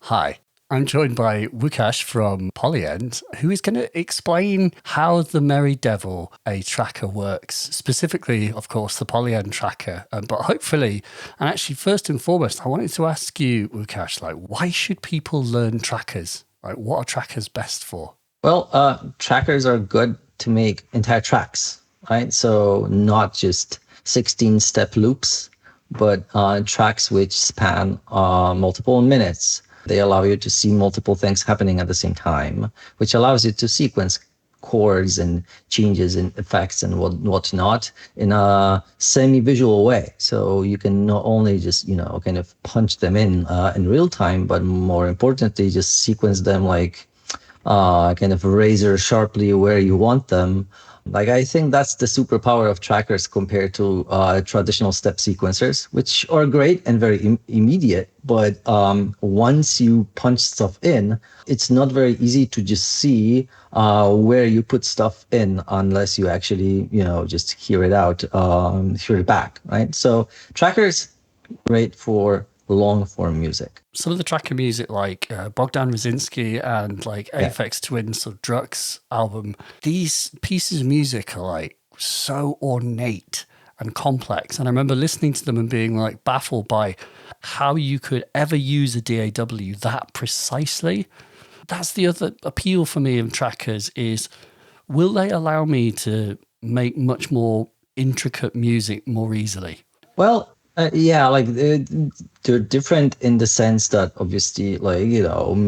Hi, I'm joined by Łukasz from Polyend, who is going to explain how the Merry Devil, a tracker, works. Specifically, of course, the Polyend tracker. But hopefully, and actually first and foremost, I wanted to ask you, Łukasz, why should people learn trackers? What are trackers best for? Well, trackers are good to make entire tracks, right? So not just 16-step loops, but tracks which span multiple minutes. They allow you to see multiple things happening at the same time, which allows you to sequence chords and changes and effects and whatnot in a semi-visual way. So you can not only just, kind of punch them in real time, but more importantly, just sequence them kind of razor sharply where you want them. I think that's the superpower of trackers compared to traditional step sequencers, which are great and very immediate. But once you punch stuff in, it's not very easy to just see where you put stuff in unless you actually, just hear it out, hear it back, right? So trackers, great for long form music. Some of the tracker music like Bogdan Rosinsky and Aphex Twin's or Druck's album, these pieces of music are so ornate and complex. And I remember listening to them and being baffled by how you could ever use a DAW that precisely. That's the other appeal for me of trackers is, will they allow me to make much more intricate music more easily? Well, they're different in the sense that obviously,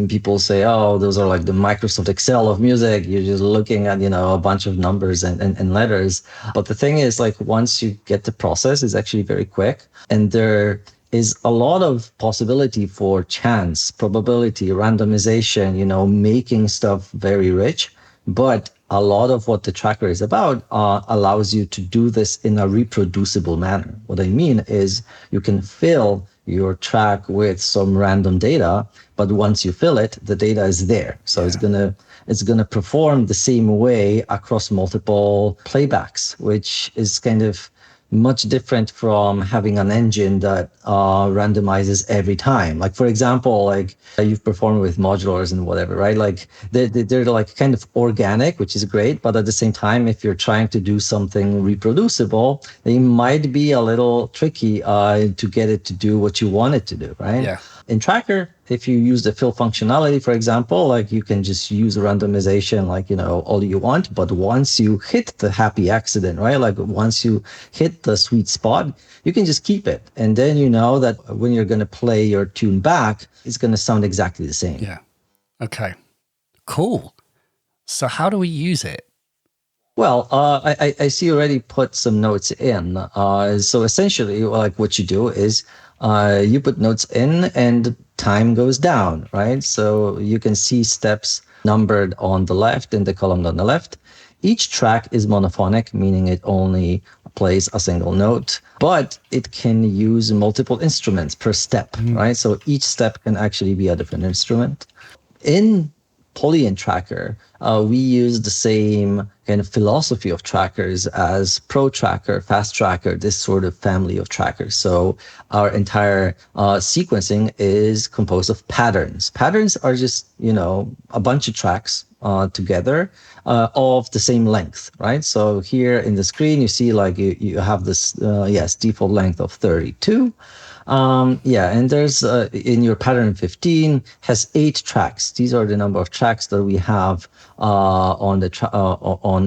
people say, oh, those are the Microsoft Excel of music. You're just looking at, a bunch of numbers and letters. But the thing is, once you get the process, it's actually very quick. And there is a lot of possibility for chance, probability, randomization, making stuff very rich. But a lot of what the tracker is about allows you to do this in a reproducible manner. What I mean is you can fill your track with some random data, but once you fill it, the data is there. So it's gonna perform the same way across multiple playbacks, which is kind of much different from having an engine that randomizes every time. For example, you've performed with modulars and whatever, right? They're kind of organic, which is great. But at the same time, if you're trying to do something reproducible, they might be a little tricky to get it to do what you want it to do, right? Yeah. In Tracker, if you use the fill functionality, for example, you can just use randomization, all you want. But once you hit the happy accident, right? Once you hit the sweet spot, you can just keep it. And then you know that when you're going to play your tune back, it's going to sound exactly the same. Yeah. Okay. Cool. So how do we use it? Well, I see you already put some notes in. So essentially, what you do is you put notes in and time goes down, right? So you can see steps numbered on the left in the column on the left. Each track is monophonic, meaning it only plays a single note, but it can use multiple instruments per step, right? So each step can actually be a different instrument. In Polyend tracker, we use the same kind of philosophy of trackers as Pro Tracker, Fast Tracker, this sort of family of trackers. So our entire sequencing is composed of patterns. Patterns are just, a bunch of tracks together of the same length, right? So here in the screen, you see you have this, default length of 32. And there's in your pattern 15 has 8 tracks. These are the number of tracks that we have on the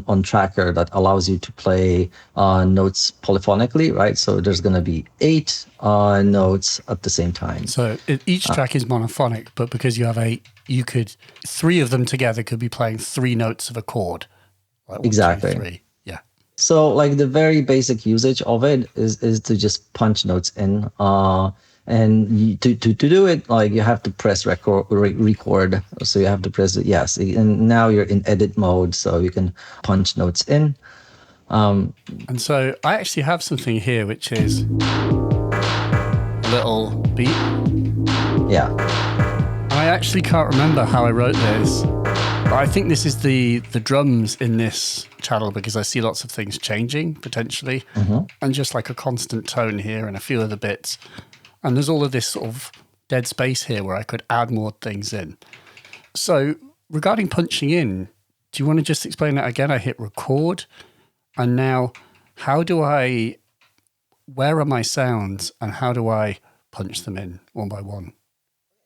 on tracker that allows you to play notes polyphonically, right? So there's going to be 8 notes at the same time. So each track is monophonic, but because you have 8, 3 of them together could be playing 3 notes of a chord. Exactly. 1, 2, 3. Yeah. So the very basic usage of it is to just punch notes in. And to do it, you have to press record. So you have to press yes. And now you're in edit mode, so you can punch notes in. And so I actually have something here, which is a little beat. Yeah. I actually can't remember how I wrote this. But I think this is the drums in this channel because I see lots of things changing potentially. And just a constant tone here and a few other bits. And there's all of this sort of dead space here where I could add more things in. So regarding punching in, do you want to just explain that again? I hit record, and now where are my sounds and how do I punch them in one by one?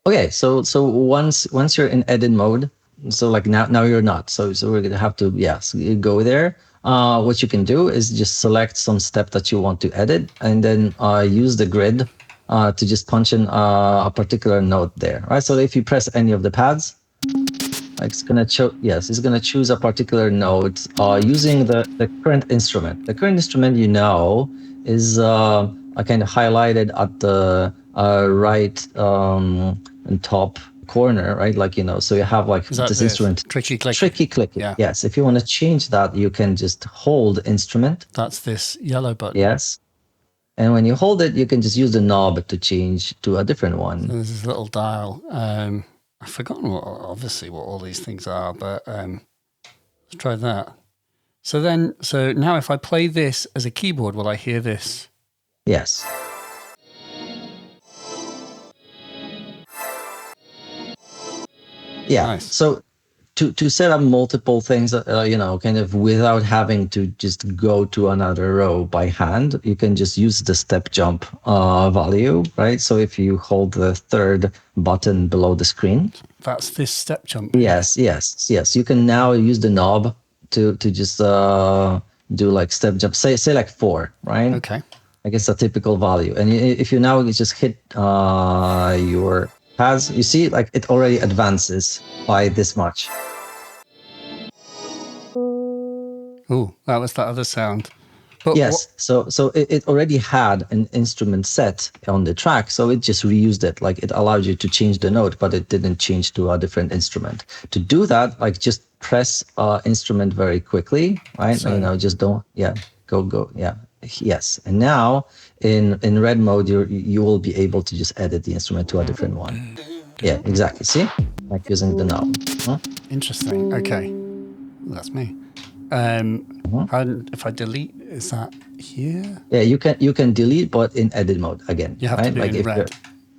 Okay, so once you're in edit mode, so like now you're not. So we're gonna have to go there. What you can do is just select some step that you want to edit, and then use the grid to just punch in a particular note there. Right. So if you press any of the pads, like it's gonna choose a particular note using the current instrument. The current instrument is kind of highlighted at the right and top corner, right? Like, so you have like this instrument. Tricky clicky. Tricky clicky. Yeah. Yes. If you want to change that, you can just hold instrument. That's this yellow button. Yes. And when you hold it, you can just use the knob to change to a different one. So there's this little dial. I've forgotten what all these things are, but let's try that. So now if I play this as a keyboard, will I hear this? Yes. Yeah. Nice. So to set up multiple things, kind of without having to just go to another row by hand, you can just use the step jump value, right? So if you hold the third button below the screen. That's this step jump. Yes. You can now use the knob to just do like step jump, say like 4, right? Okay. I guess a typical value. And if you now just hit your pads, you see like it already advances by this much. Oh, that was that other sound. But yes, so it already had an instrument set on the track, so it just reused it. Like it allowed you to change the note, but it didn't change to a different instrument. To do that, like just press instrument very quickly, right? So, just don't, go, yes. And now in red mode, you will be able to just edit the instrument to a different one. Yeah, exactly. See, like using the knob. Huh? Interesting. Okay, that's me. And if I delete, is that here? Yeah, you can delete, but in edit mode again. You have to do it in red.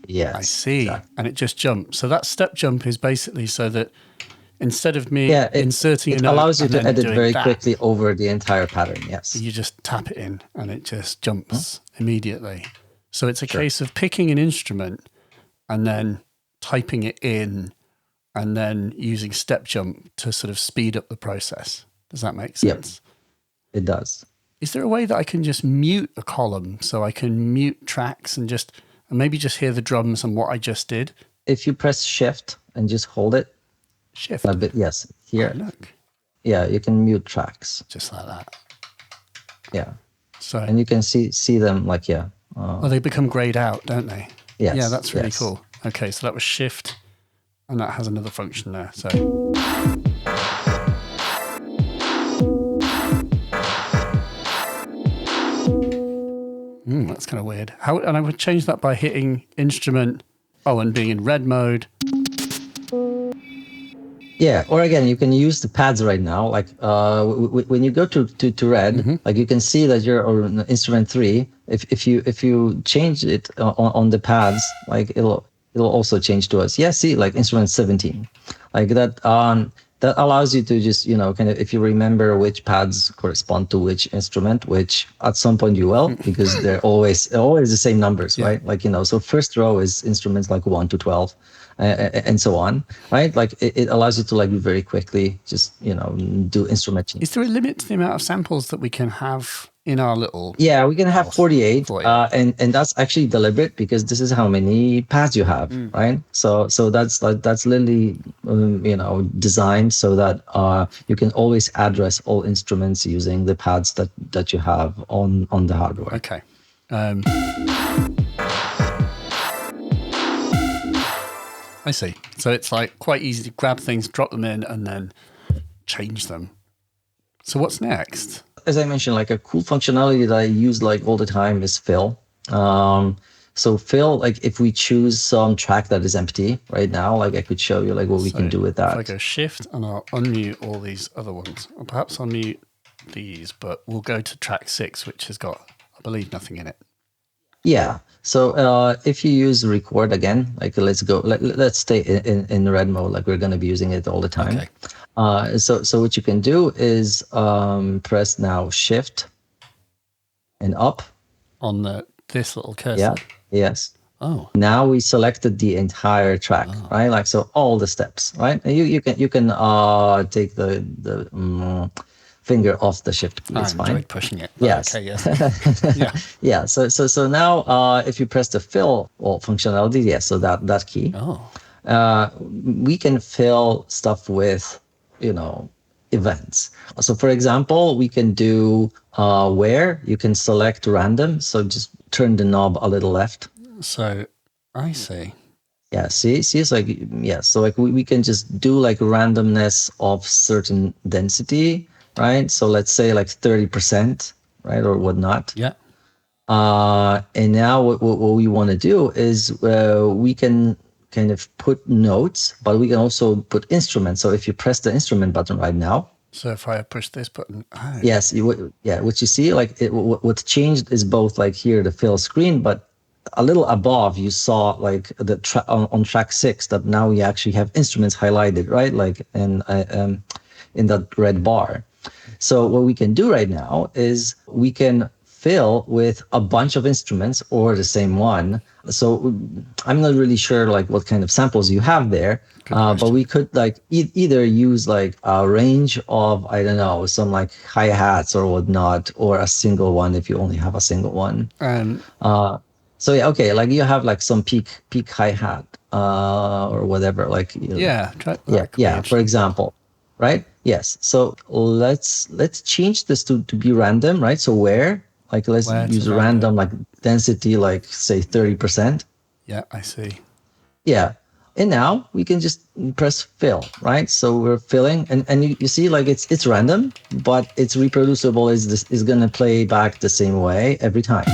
Yes. I see. Exactly. And it just jumps. So that step jump is basically so that instead of me inserting it a note, allows you to edit very that, quickly over the entire pattern. Yes. You just tap it in and it just jumps immediately. So it's a case of picking an instrument and then typing it in and then using step jump to sort of speed up the process. Does that make sense? Yep, it does. Is there a way that I can just mute a column so I can mute tracks and maybe just hear the drums and what I just did? If you press shift and just hold it. Shift? A bit, yes. Here. Oh, look. Yeah, you can mute tracks. Just like that. Yeah. So. And you can see them like, they become grayed out, don't they? Yes. Yeah, that's really cool. Okay, so that was shift and that has another function there. So. That's kind of weird. And I would change that by hitting instrument, and being in red mode. Yeah, or again, you can use the pads right now. Like when you go to red, like you can see that you're on instrument 3. If you change it on the pads, like it'll also change to us. Yeah, see, like instrument 17, like that. That allows you to just, kind of, if you remember which pads correspond to which instrument, which at some point you will, because they're always the same numbers, right? Like, so first row is instruments like 1 to 12 and so on, right? Like it allows you to like very quickly just, do instrument change. Is there a limit to the amount of samples that we can have in our little... Yeah, we can have 48. And that's actually deliberate because this is how many pads you have, right? So that's literally, designed so that you can always address all instruments using the pads that you have on the hardware. Okay. I see. So it's like quite easy to grab things, drop them in, and then change them. So what's next? As I mentioned, like a cool functionality that I use like all the time is fill. So fill, like if we choose some track that is empty right now, like I could show you like what we can do with that. If I go shift and I'll unmute all these other ones, or perhaps unmute these, but we'll go to track 6, which has got, I believe, nothing in it. Yeah. So if you use record again, like let's stay in red mode, like we're going to be using it all the time. Okay. So what you can do is press now Shift and up. On this little cursor. Yeah. Yes. Oh. Now we selected the entire track, right? Like so, all the steps, right? And you can take the finger off the shift key. It's fine. Enjoyed pushing it. Yes. Okay. Yes. Yeah. Yeah. So now if you press the fill functionality, yes. So that key. Oh. We can fill stuff with, events. So for example, we can do where you can select random. So just turn the knob a little left. So I see. Yeah, see, it's like, yeah, so like we can just do like randomness of certain density, right? So let's say like 30%, right, or whatnot. Yeah. And now what we want to do is we can kind of put notes, but we can also put instruments. So if you press the instrument button right now. So if I push this button. Oh. Yes, what you see, like what's changed is both like here, the fill screen, but a little above you saw like the on track 6 that now we actually have instruments highlighted, right? Like in that red bar. So what we can do right now is we can fill with a bunch of instruments or the same one. So I'm not really sure like what kind of samples you have there, but we could like either use like a range of, I don't know, some like hi-hats or whatnot, or a single one if you only have a single one. So yeah, okay, like you have like some peak hi-hat or whatever, like for example, right? Yes. So let's change this to be random, right? So let's use random like density, like say 30%. Yeah, I see. Yeah. And now we can just press fill, right? So we're filling, and you see like it's random, but it's reproducible. Is gonna play back the same way every time.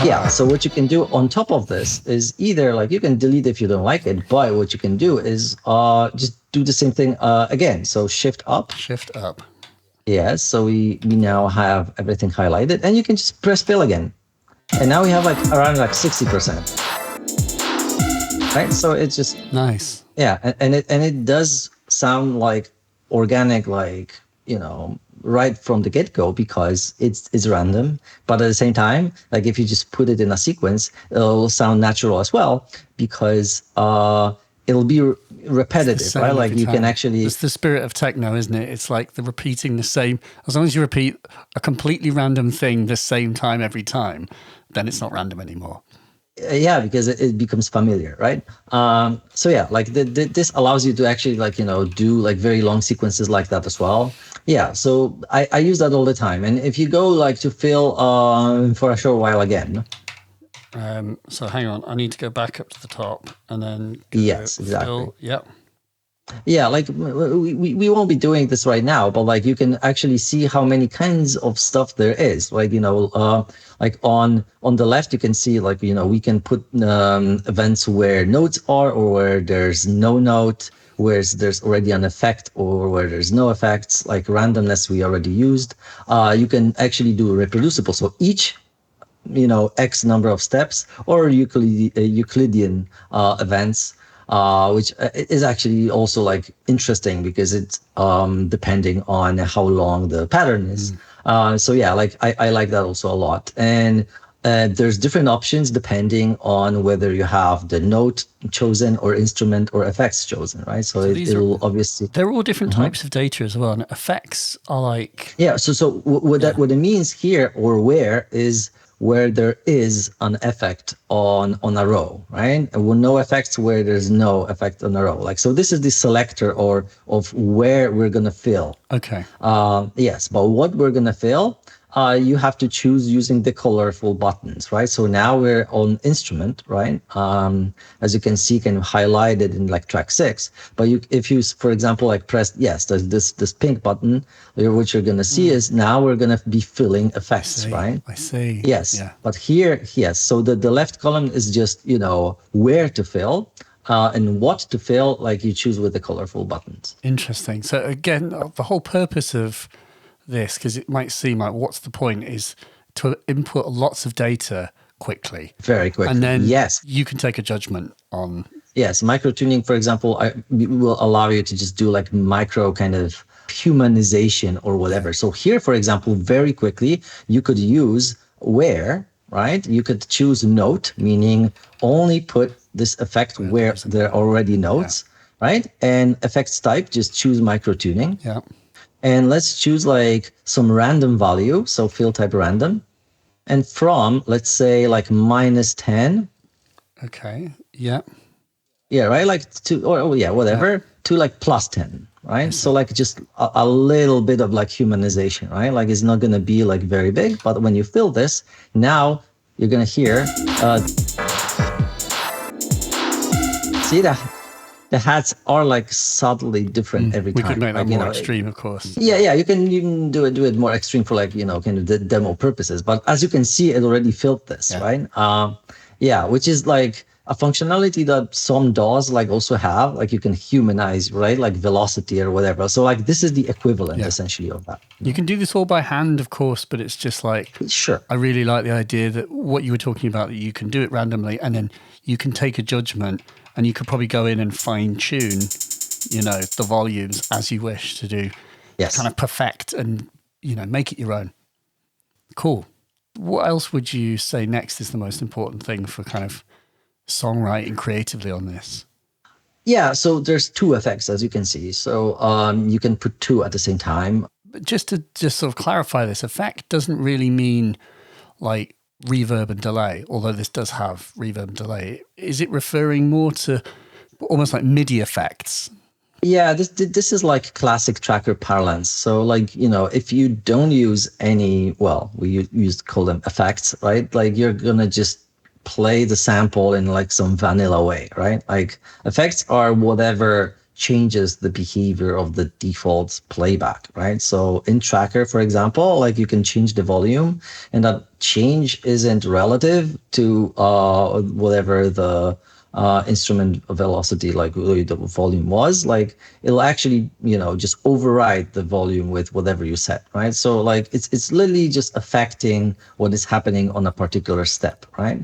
Yeah, so what you can do on top of this is either like you can delete if you don't like it, but what you can do is just do the same thing again. So shift up. Shift up. Yes, so we now have everything highlighted, and you can just press fill again. And now we have like around like 60%. Right? So it's just nice. Yeah, and it does sound like organic, like, right from the get-go, because it's random, but at the same time, like if you just put it in a sequence, it'll sound natural as well, because it'll be repetitive, right? Like you can actually... It's the spirit of techno, isn't it? It's like the repeating the same, as long as you repeat a completely random thing the same time every time, then it's not random anymore. Yeah, because it becomes familiar, right? So yeah, like this allows you to actually like, do like very long sequences like that as well. Yeah, so I use that all the time. And if you go like to fill for a short while again. So hang on, I need to go back up to the top and then yes, exactly. Fill. Yep. Yeah, like we won't be doing this right now, but like you can actually see how many kinds of stuff there is. Like, like on the left, you can see like, we can put events where notes are, or where there's no note, where there's already an effect, or where there's no effects, like randomness we already used. You can actually do reproducible. So each, X number of steps, or Euclidean events, which is actually also like interesting because it's depending on how long the pattern is. So yeah, like I like that also a lot. And there's different options depending on whether you have the note chosen or instrument or effects chosen, right? So it'll obviously... They're all different types of data as well. And effects are like... Yeah, so what it means here, or where, is where there is an effect on a row, right? And with no effects where there's no effect on a row. Like, so this is the selector of where we're going to fill. Okay. Yes, but what we're going to fill, you have to choose using the colorful buttons, right? So now we're on instrument, right? As you can see, kind of highlighted in like track 6. But if you, for example, like press, this pink button, what you're going to see is now we're going to be filling effects, right? I see. Yes. Yeah. But here, yes. So the left column is just, where to fill. And what to fill, like you choose with the colorful buttons. Interesting. So again, the whole purpose of this, because it might seem like what's the point is to input lots of data quickly. Very quickly. And then yes, you can take a judgment on. Yes, micro tuning, for example, will allow you to just do like micro kind of humanization or whatever. So here, for example, very quickly, you could use where, right? You could choose note, meaning only put this effect where there are already notes, right? And effects type, just choose micro tuning. Yeah. And let's choose like some random value. So fill type random. And from, let's say like -10. Okay. Yeah. Yeah, right. Like to, or yeah, whatever, to like +10, right? So like just a little bit of like humanization, right? Like it's not going to be like very big, but when you fill this, now you're going to hear, see that the hats are like subtly different every time. We could make that like, more extreme, of course. Yeah, you can do it more extreme for like, kind of the demo purposes. But as you can see, it already filled this, right? Which is like a functionality that some DAWs like also have, like you can humanize, right? Like velocity or whatever. So like this is the equivalent essentially of that. You can do this all by hand, of course, but it's just like, sure. I really like the idea that what you were talking about, that you can do it randomly and then you can take a judgment and you could probably go in and fine tune, the volumes as you wish to do. Yes. Kind of perfect and, make it your own. Cool. What else would you say next is the most important thing for kind of songwriting creatively on this? Yeah, so there's two effects, as you can see. So you can put two at the same time. But just to sort of clarify, this effect doesn't really mean like reverb and delay, although this does have reverb and delay. Is it referring more to almost like MIDI effects? Yeah, this is like classic tracker parlance. So like, if you don't use any, we call them effects, right? Like you're going to just play the sample in like some vanilla way, right? Like effects are whatever changes the behavior of the default playback, right? So in tracker, for example, like you can change the volume and that change isn't relative to whatever the instrument velocity, like the volume was. Like it'll actually, just override the volume with whatever you set, right? So like it's literally just affecting what is happening on a particular step, right?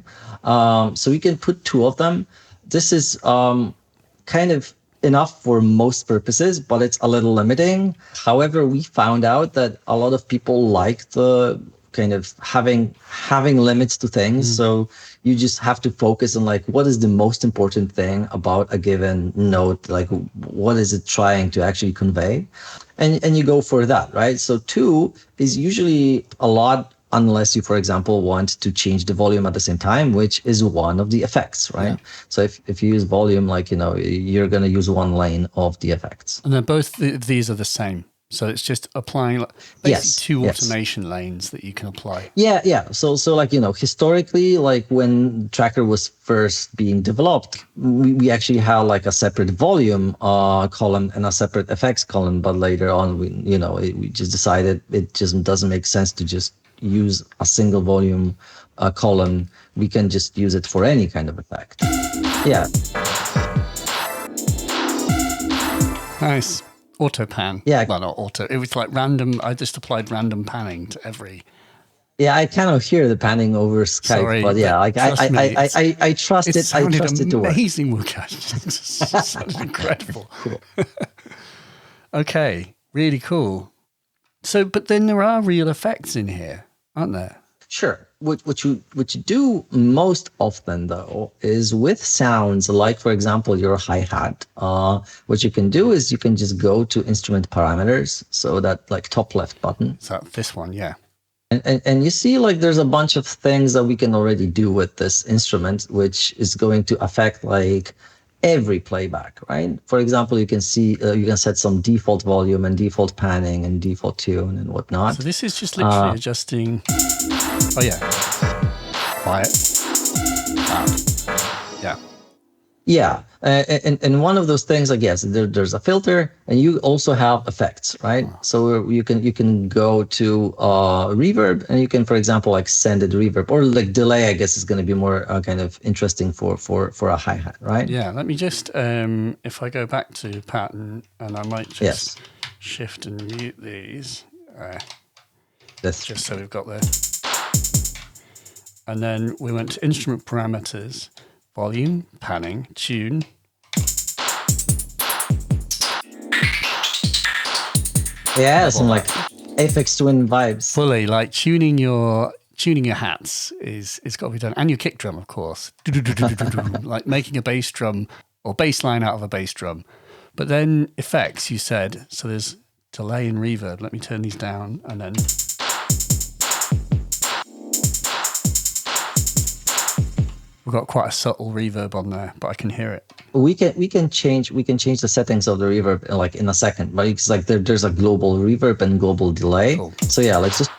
So we can put two of them. This is kind of enough for most purposes, but it's a little limiting. However, we found out that a lot of people like the kind of having limits to things. So you just have to focus on like what is the most important thing about a given note, like what is it trying to actually convey, and you go for that, right? So 2 is usually a lot, unless you, for example, want to change the volume at the same time, which is one of the effects, right? So if you use volume, like you're going to use one lane of the effects, and then both these are the same. So it's just applying basically two automation lanes that you can apply. Yeah. So like, historically, like when Tracker was first being developed, we actually had like a separate volume column and a separate effects column. But later on, we just decided it just doesn't make sense to just use a single volume column. We can just use it for any kind of effect. Yeah. Nice. Auto pan. Yeah. Well, not auto. It was like random. I just applied random panning to every. Yeah, I cannot hear the panning over Skype, Sorry, but yeah, like I trust it. I trust it to work. Amazing, Łukasz. It sounded incredible. Cool. Okay, really cool. So, but then there are real effects in here, aren't there? Sure. What you do most often though is with sounds like, for example, your hi-hat. What you can do is you can just go to instrument parameters, so that like top left button. So this one, yeah. And you see like there's a bunch of things that we can already do with this instrument, which is going to affect like every playback, right? For example, you can see you can set some default volume and default panning and default tune and whatnot. So this is just literally adjusting. Oh yeah, quiet, loud. Yeah. Yeah, and one of those things, I guess, there's a filter, and you also have effects, right? So you can go to reverb, and you can, for example, like send it reverb, or like delay. I guess is going to be more kind of interesting for a hi hat, right? Yeah. Let me just if I go back to pattern, and I might just shift and mute these. That's just so we've got this. And then we went to instrument parameters, volume, panning, tune. Yeah, some like Aphex Twin vibes. Fully, like tuning your hats is got to be done, and your kick drum, of course. Like making a bass drum or bass line out of a bass drum. But then effects, you said, so there's delay and reverb. Let me turn these down, and then we've got quite a subtle reverb on there, but I can hear it. We can change the settings of the reverb like in a second, but it's like there's a global reverb and global delay. Cool. So yeah, let's just.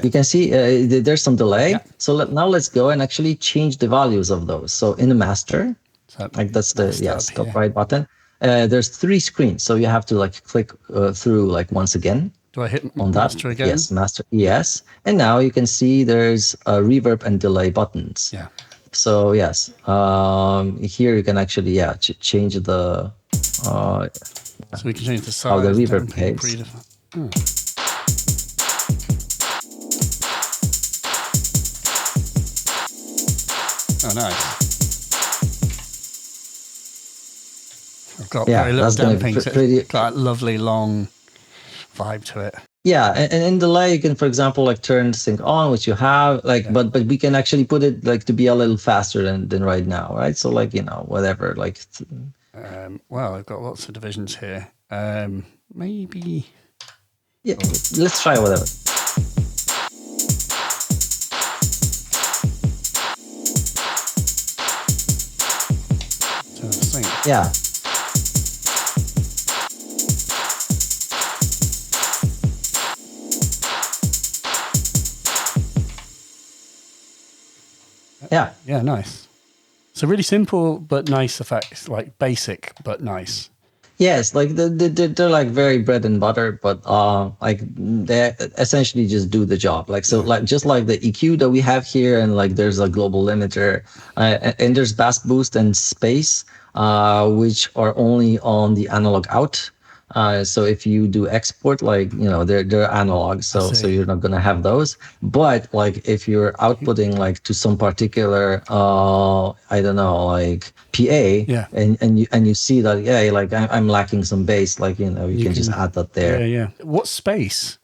You can see there's some delay. Yeah. So now let's go and actually change the values of those. So in the master, like that's the top right button. There's 3 screens, so you have to like click through like once again. Do I hit on master that? Again? Yes, master. Yes, and now you can see there's reverb and delay buttons. Yeah. So yes, here you can actually change the. So we can change the size. How the reverb behaves. Oh, nice. I've got very little damping, so it's got a lovely long vibe to it. Yeah, and in delay you can, for example, like turn sync on, which you have, like, but we can actually put it like to be a little faster than right now, right? So like, whatever, like. Well, I've got lots of divisions here. Maybe. Yeah, let's try whatever. Yeah. Yeah, nice. So really simple but nice effects, like basic but nice. Yes, like they're like very bread and butter, but like they essentially just do the job. Like so, like just like the EQ that we have here, and like there's a global limiter, and there's bass boost and space, which are only on the analog out. So if you do export, like they're analog, so you're not gonna have those. But like if you're outputting like to some particular I don't know, like PA, and you see that like I'm lacking some bass, like you can just add that there. Yeah. What space?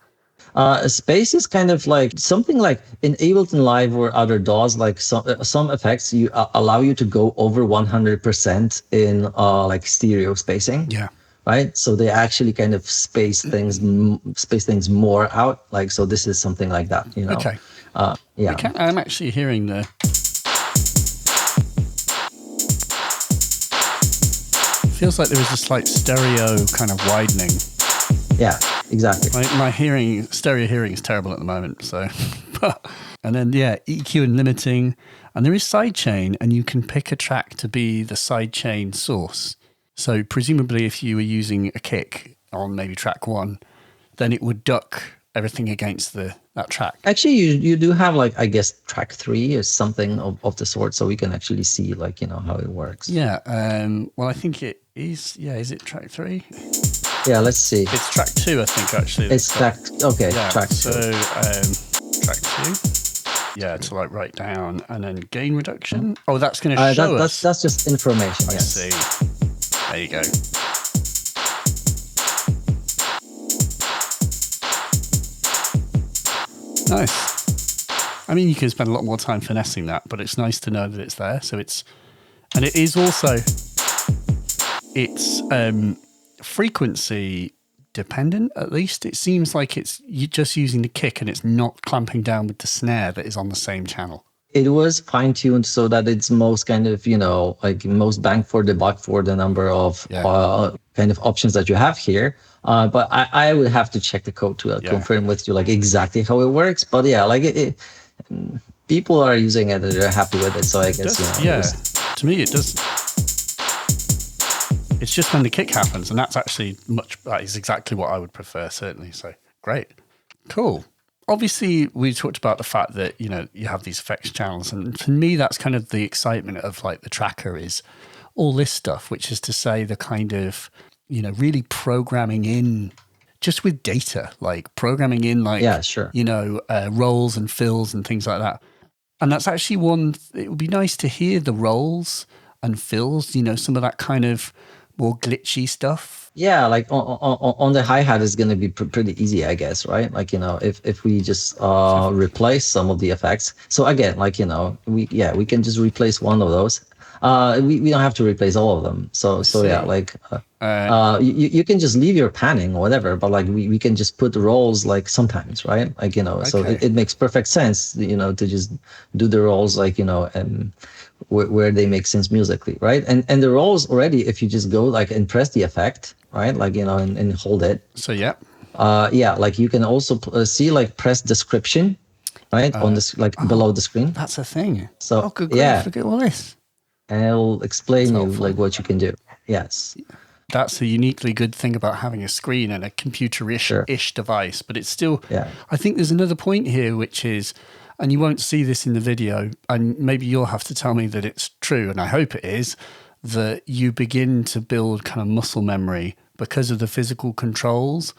Space is kind of like something like in Ableton Live or other DAWs, like some effects you allow you to go over 100% in like stereo spacing. Yeah. Right, so they actually kind of space things more out. Like, so this is something like that. Okay. Yeah. I'm actually hearing the. Feels like there is a slight stereo kind of widening. Yeah, exactly. My stereo hearing is terrible at the moment. So, and then EQ and limiting, and there is sidechain, and you can pick a track to be the sidechain source. So presumably if you were using a kick on maybe track 1, then it would duck everything against that track. Actually, you do have like, I guess track 3 is something of the sort, so we can actually see like, how it works. Yeah. Well, I think it is. Yeah. Is it track 3? Yeah. Let's see. It's track 2, I think, actually. It's track. Okay. Yeah, track 2. So track 2. Yeah, to like write down, and then gain reduction. Oh, that's going to show us. That's just information. I see. There you go. Nice. I mean, you can spend a lot more time finessing that, but it's nice to know that it's there. So it is also, it's frequency dependent, at least. It seems like you're just using the kick and it's not clamping down with the snare that is on the same channel. It was fine-tuned so that it's most kind of, like most bang for the buck for the number of kind of options that you have here. But I would have to check the code to confirm with you like exactly how it works. But yeah, like people are using it and they're happy with it. So I guess, to me it does. It's just when the kick happens, and that's actually that is exactly what I would prefer, certainly. So great. Cool. Obviously, we talked about the fact that, you have these effects channels. And for me, that's kind of the excitement of like the tracker is all this stuff, which is to say the kind of, really programming in just with data, like programming in like, Yeah, sure. rolls and fills and things like that. And that's actually it would be nice to hear the rolls and fills, some of that kind of more glitchy stuff. Yeah, like on the hi-hat is going to be pretty easy, I guess, right? Like, if we just replace some of the effects. So again, like, we can just replace one of those. We don't have to replace all of them. So yeah, like you can just leave your panning or whatever, but like we can just put the rolls like sometimes, right? Like, so it makes perfect sense, to just do the rolls like, and where they make sense musically, right? And the rolls already, if you just go like and press the effect, right? Like, and hold it. So yeah. Like you can also see like press description, right? On this, like below the screen. That's a thing. So good grief, look at all this. And it'll explain you like what you can do. Yes. That's a uniquely good thing about having a screen and a computer-ish device, but it's still, I think there's another point here, which is, and you won't see this in the video, and maybe you'll have to tell me that it's true, and I hope it is, that you begin to build kind of muscle memory because of the physical controls.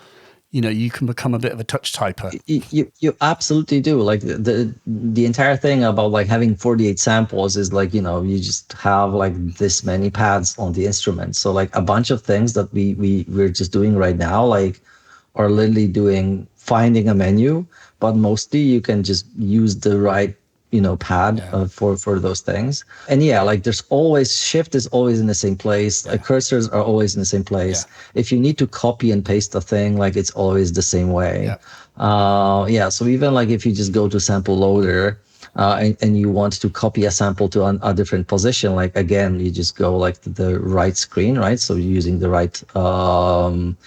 You can become a bit of a touch typer. You absolutely do. Like the entire thing about like having 48 samples is like, you just have like this many pads on the instrument. So like a bunch of things that we're just doing right now, like are literally finding a menu, but mostly you can just use the right pad for those things. And like there's always shift is always in the same place. Like cursors are always in the same place. If you need to copy and paste a thing, like it's always the same way. So even like if you just go to sample loader and you want to copy a sample to a different position, like again, you just go like to the right screen, right? So you're using the right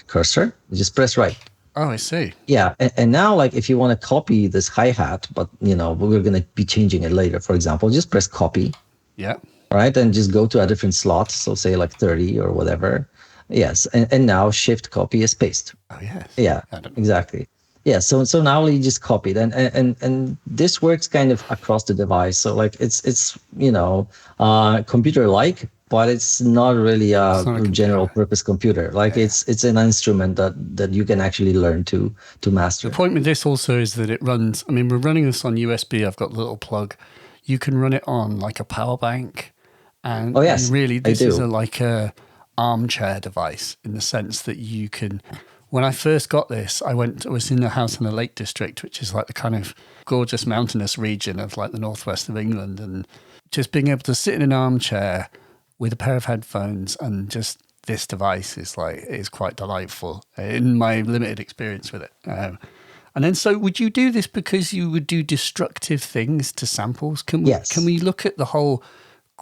cursor, you just press right. Oh, I see. Yeah, and now like if you want to copy this hi-hat, but we're going to be changing it later, for example, just press copy. Yeah. Right, and just go to a different slot, so say like 30 or whatever. Yes, and now shift copy is paste. Oh, yes. Yeah, exactly. Yeah, so now you just copy it, and this works kind of across the device. So like it's computer-like, but it's not really a general purpose computer. Like it's an instrument that you can actually learn to master. The point with this also is that it runs, we're running this on USB. I've got a little plug. You can run it on like a power bank. And, and really this is like a armchair device in the sense that you can, when I first got this, I was in a house in the Lake District, which is like the kind of gorgeous mountainous region of like the northwest of England. And just being able to sit in an armchair with a pair of headphones and just this device is quite delightful in my limited experience with it. And then, so would you do this because you would do destructive things to samples? Can we look at the whole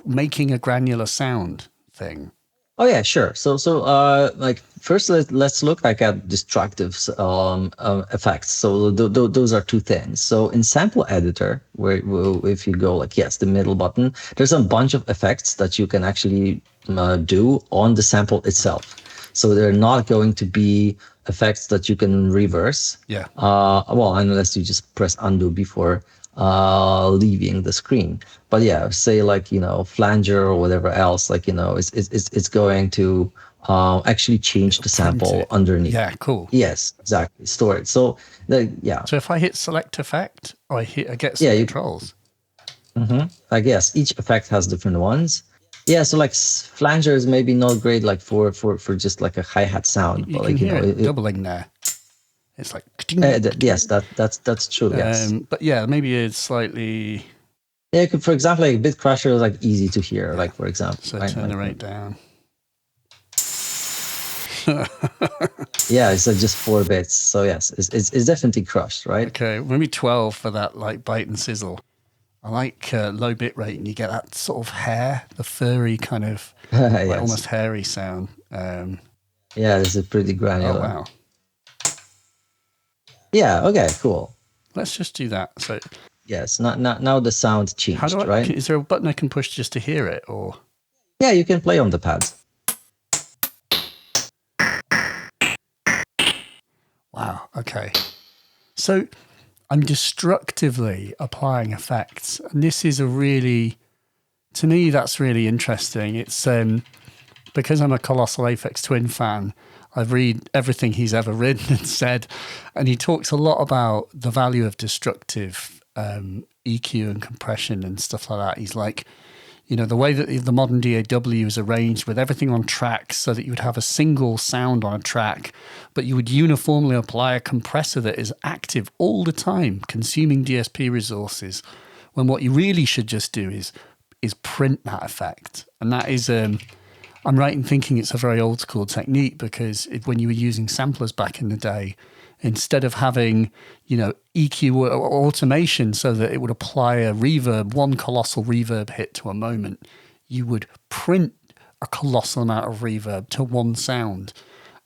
making a granular sound thing? Oh yeah, sure. So like first let's look like at destructive effects. So those are two things. So in sample editor, where if you go like the middle button, there's a bunch of effects that you can actually do on the sample itself. So they're not going to be effects that you can reverse. Yeah. Well, unless you just press undo before leaving the screen. But say like flanger or whatever else, like it's going to actually change the sample underneath. Yeah, cool. Yes, exactly. Store it. So So if I hit select effect, I get some controls. Like each effect has different ones. Yeah, so like flanger is maybe not great like for just like a hi-hat sound. You but can like hear it doubling there. It's like yes, that's true. Yes, but maybe it's slightly. Yeah, for example, like Bit Crusher is like easy to hear. Like for example, so turn the rate down. It's just 4 bits. So yes, it's definitely crushed, right? Okay, maybe 12 for that like bite and sizzle. I like low bit rate, and you get that sort of hair, the furry kind of like almost hairy sound. This is pretty granular. Oh wow. Yeah. Okay. Cool. Let's just do that. So. Yes. Now the sound changed, right? Is there a button I can push just to hear it, or? Yeah, you can play on the pads. Wow. Okay. So I'm destructively applying effects, and this is to me, that's really interesting. It's because I'm a Colossal Aphex Twin fan. I've read everything he's ever written and said, and he talks a lot about the value of destructive EQ and compression and stuff like that. He's like, you know, the way that the modern DAW is arranged with everything on tracks so that you would have a single sound on a track, but you would uniformly apply a compressor that is active all the time, consuming DSP resources, when what you really should just do is print that effect. And that is, I'm right in thinking it's a very old school technique, because when you were using samplers back in the day, instead of having, you know, EQ or automation so that it would apply a reverb, one colossal reverb hit to a moment, you would print a colossal amount of reverb to one sound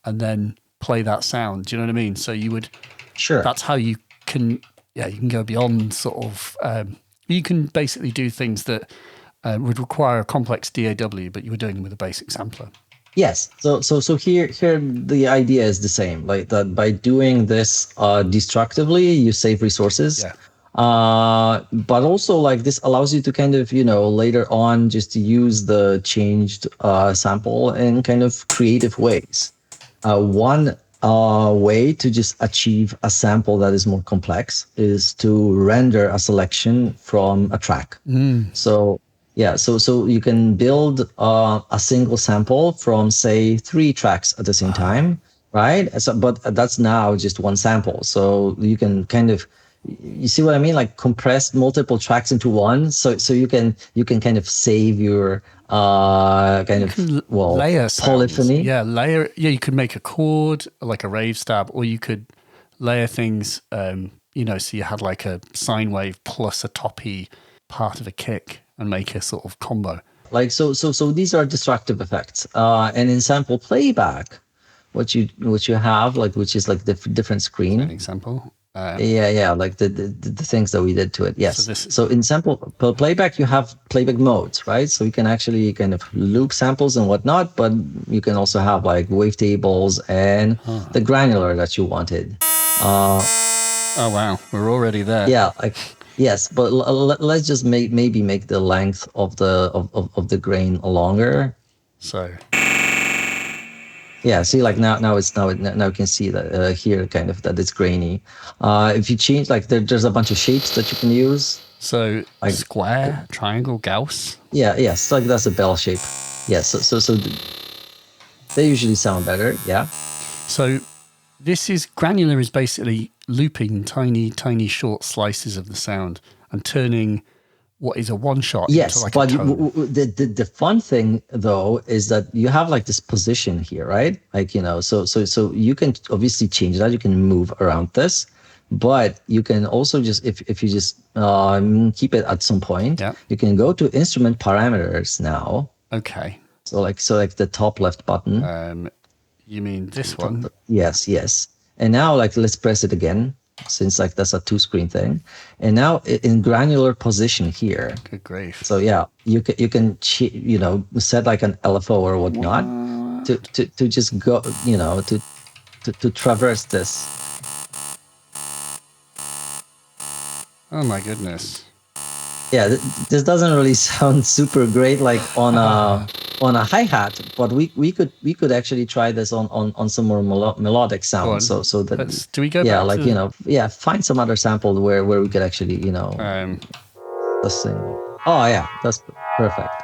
and then play that sound. Do you know what I mean? So you would, Sure. That's how you can, you can go beyond sort of, you can basically do things that would require a complex DAW, but you were doing them with a basic sampler. Yes. So here the idea is the same. Like that by doing this destructively, you save resources. Yeah. But also like this allows you to kind of, you know, later on just to use the changed sample in kind of creative ways. One way to just achieve a sample that is more complex is to render a selection from a track. So yeah, so you can build a single sample from, say, 3 tracks at the same time, right? So, but that's now just one sample. So you can kind of, you see what I mean? Like compress multiple tracks into one. So you can kind of save your layer sounds. Polyphony. Yeah, you could make a chord, like a rave stab, or you could layer things, you know, so you had like a sine wave plus a toppy part of a kick, and make a sort of combo. Like so these are destructive effects. And in sample playback, what you have, like, which is like the different screen. An example. Like the things that we did to it. Yes. So in sample playback, you have playback modes, right? So you can actually kind of loop samples and whatnot, but you can also have like wavetables and the granular that you wanted. Oh wow, we're already there. Yeah, like. Yes, but let's just maybe make the length of the grain longer. So. Yeah, see, like now you can see that here kind of that it's grainy. If you change, like there's a bunch of shapes that you can use. So like square, triangle, Gauss. Yeah, yes, like that's a bell shape. Yes, so they usually sound better. Yeah. So this is granular is basically looping tiny short slices of the sound and turning what is a one shot into like a tone. The fun thing though is that you have like this position here, right? Like, you know, so you can obviously change that. You can move around this, but you can also just if you just keep it at some point, you can go to instrument parameters now. Okay. So like the top left button. You mean this one? Yes. And now, like, let's press it again, since like that's a 2-screen thing. And now in granular position here. Good grief. So yeah, you can you know, set like an LFO or whatnot to just go, you know, to traverse this. Oh my goodness. Yeah, this doesn't really sound super great like on a hi-hat, but we could actually try this on some more melodic sound. So that do we go yeah, back like, to you know, yeah, find some other sample where we could actually, you know, this thing. Oh yeah, that's perfect.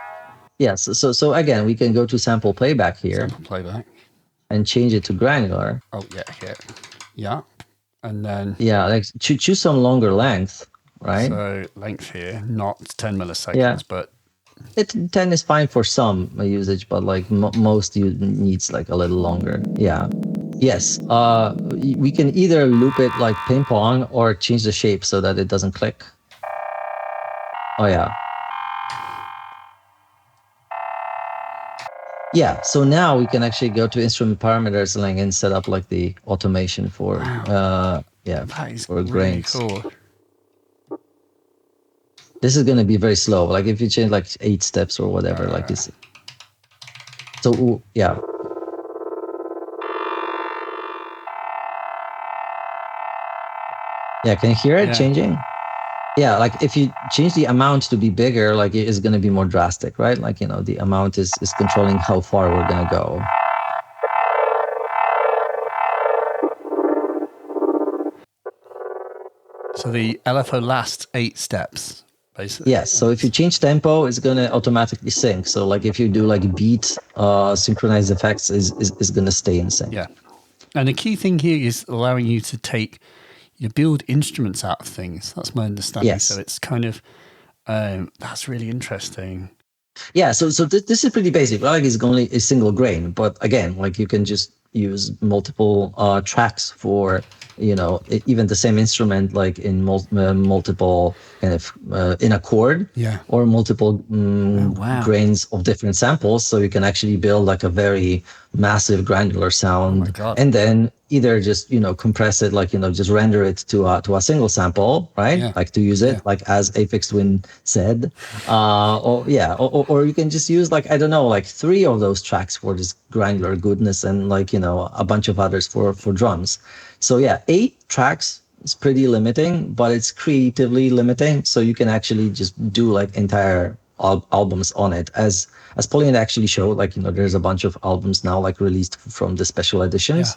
Yes, so again, we can go to sample playback here. Sample playback. And change it to granular. Oh yeah, and then like choose some longer length. Right. So length here, not 10 milliseconds, but 10 is fine for some usage, but like most needs like a little longer. Yeah. Yes. We can either loop it like ping pong or change the shape so that it doesn't click. Oh yeah. Yeah. So now we can actually go to instrument parameters and set up like the automation for that is for really grains. Cool. This is going to be very slow. Like if you change like 8 steps or whatever, like this. So yeah. Yeah, can you hear it changing? Yeah, like if you change the amount to be bigger, like it is going to be more drastic, right? Like, you know, the amount is controlling how far we're going to go. So the LFO lasts 8 steps, basically. Yes. So if you change tempo, it's gonna automatically sync. So like if you do like beat, synchronized effects is gonna stay in sync. Yeah. And the key thing here is allowing you to build instruments out of things. That's my understanding. Yes. So it's kind of, that's really interesting. Yeah. So this is pretty basic. Like it's only a single grain, but again, like you can just use multiple tracks for, even the same instrument, like in multiple kind of in a chord, or multiple grains of different samples. So you can actually build like a very massive granular sound, and then either just compress it, like just render it to a single sample, right? Like to use it like as Aphex Twin said, or you can just use like, I don't know, like 3 of those tracks for this granular goodness, and like a bunch of others for drums. So 8 tracks is pretty limiting, but it's creatively limiting. So you can actually just do like entire albums on it, as Polyend actually showed. Like there's a bunch of albums now like released from the special editions.